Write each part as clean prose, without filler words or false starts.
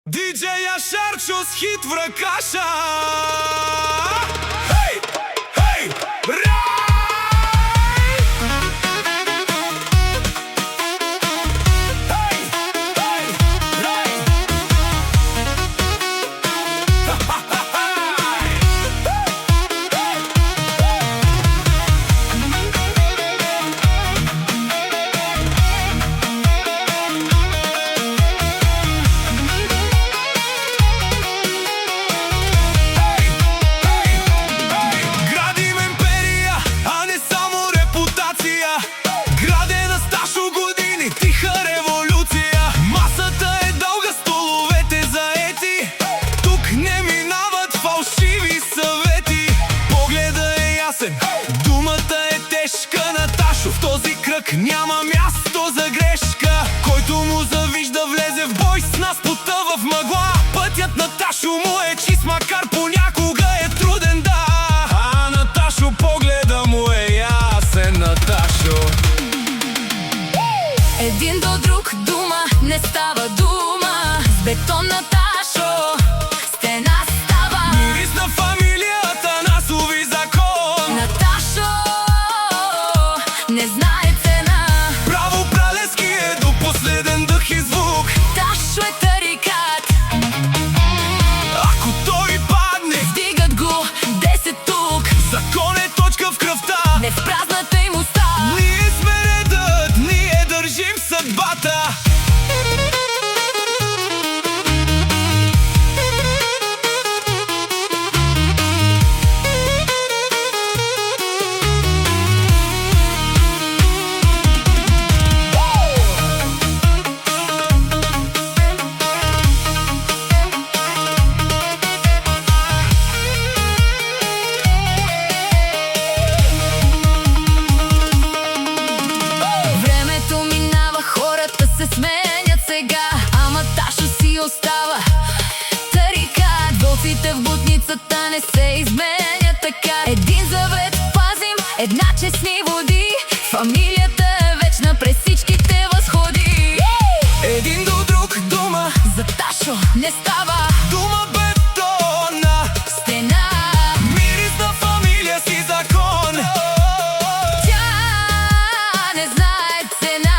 Диджея Шарчо с хит в ръкаша. Хей, хей, рай! Хей, хей, рай! Градим империя, а не само репутация. Градена Сташо години, тиха революция. Масата е дълга, столовете заети. Тук не минават фалшиви съвети. Погледът е ясен, думата е тежка. Наташо, в този кръг няма място за грешка. Който му завижда влезе в бой с нас, потъва в мъгла. Пътят на Ташо му е чист, макар понякога е труден, да. А Наташо погледа му е ясен, Наташо. Един до друг дума не става дума. С бетон Наташо стена става. Мирис на фамилията, Насови закон. Наташо не знае цена. Право пралески е до последен дъх и звук. Ташо е тарикат, Ако той падне, вдигат го 10 тук. закон е точка в кръвта. Не в празната им уста. Ние сме редът, ние държим съдбата. Времето минава, хората се сменят сега, ама Ташо си остава тарикат. Вълците в бутницата не се изменят така. Един завет пазим, една честни води. Фамилията е вечна през всичките възходи. Един до друг дума, За Ташо не става дума бетона. стена. Мирис на фамилия си закон. Тя не знае цена.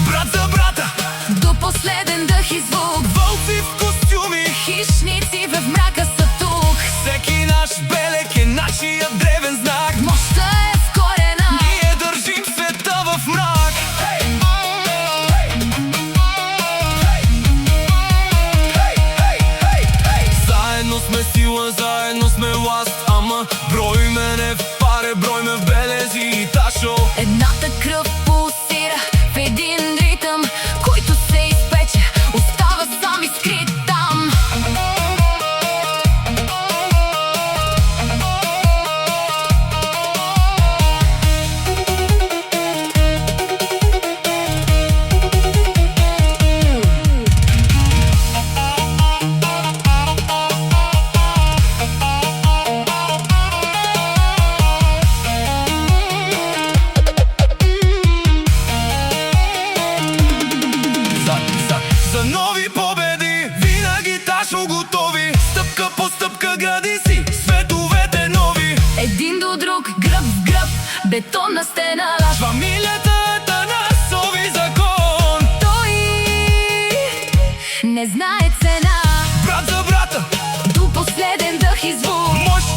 Брат за брата, До последен дъх и звук. вълци в костюми. Хищници в мрака са тук. Всеки наш белег е нашия древен знак. Мощта е в корена. Ние държим света в мрак. Заедно сме сила, заедно сме власт. Ама брой ме не в паре, брой ме в белези и Ташо. Едната кръв пулсира в един ритъм, който се изпече, остава сам и скрит там. За нови победи, винаги Ташо готови. Стъпка по стъпка гради си световете нови. Един до друг, гръб в гръб, бетонна стена. Фамилията е Насови закон. Той не знае цена. Брат за брата, До последен дъх и звук. мощта